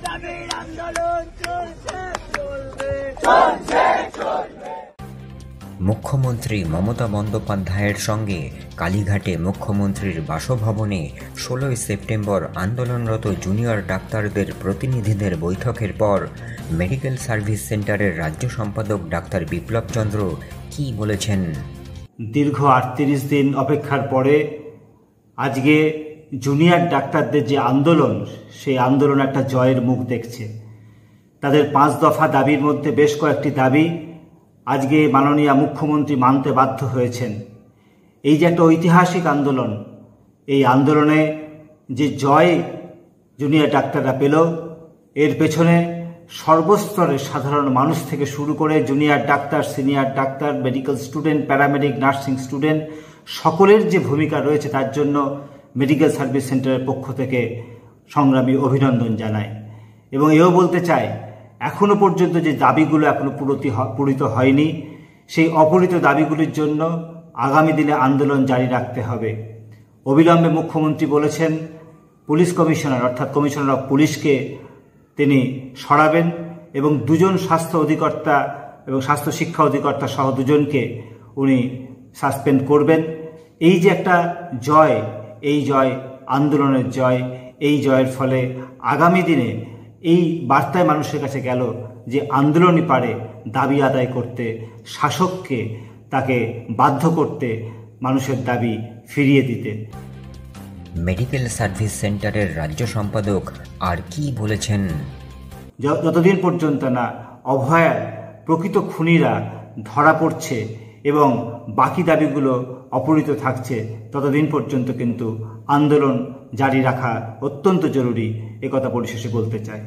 দাবির আন্দোলন চলছে চলবে চলছে চলবে। মুখ্যমন্ত্রী মমতা বন্দ্যোপাধ্যায়ের সঙ্গে কালীঘাটে মুখ্যমন্ত্রীর বাসভবনে 16 সেপ্টেম্বর আন্দোলনরত জুনিয়র ডাক্তারদের প্রতিনিধিদের বৈঠকের পর মেডিকেল সার্ভিস সেন্টারের রাজ্য সম্পাদক ডাক্তার বিপ্লব চন্দ্র কী বলেছেন? দীর্ঘ 38 দিন অপেক্ষার পরে আজকে জুনিয়র ডাক্তারদের যে আন্দোলন, সেই আন্দোলন একটা জয়ের মুখ দেখছে। তাদের 5 দফা দাবির মধ্যে বেশ কয়েকটি দাবি আজকে মাননীয় মুখ্যমন্ত্রী মানতে বাধ্য হয়েছেন। এই যে একটা ঐতিহাসিক আন্দোলন, এই আন্দোলনে যে জয় জুনিয়র ডাক্তাররা পেল, এর পেছনে সর্বস্তরের সাধারণ মানুষ থেকে শুরু করে junior doctor, senior doctor, medical student, paramedic, nursing student সকলের যে ভূমিকা রয়েছে, তার জন্য মেডিকেল সার্ভিস সেন্টারের পক্ষ থেকে সংগ্রামী অভিনন্দন জানাই। এবং এও বলতে চাই, এখনো পর্যন্ত যে দাবিগুলো এখনো পূরিত হয়নি, সেই অপূরিত দাবিগুলির জন্য আগামী দিনে আন্দোলন জারি রাখতে হবে। অবিলম্বে মুখ্যমন্ত্রী বলেছেন পুলিশ কমিশনার অর্থাৎ কমিশনার অফ পুলিশকে তিনি সরাবেন এবং 2 জন স্বাস্থ্য অধিকর্তা এবং স্বাস্থ্য শিক্ষা অধিকর্তা সহ 2 জনকে উনি সাসপেন্ড করবেন। এই যে একটা জয়, এই জয় আন্দোলনের জয়। এই জয়ের ফলে আগামী দিনে এই বার্তায় মানুষের কাছে গেল যে আন্দোলনই পারে দাবি আদায় করতে, শাসককে তাকে বাধ্য করতে, মানুষের দাবি ফিরিয়ে দিতে। মেডিকেল সার্ভিস সেন্টারের রাজ্য সম্পাদক আর কি বলেছেন? যতদিন পর্যন্ত না অভয়ার প্রকৃত খুনিরা ধরা পড়ছে এবং বাকি দাবিগুলো অপূরিত থাকছে, ততদিন পর্যন্ত কিন্তু আন্দোলন জারি রাখা অত্যন্ত জরুরি, একথা পরিশেষে বলতে চাই।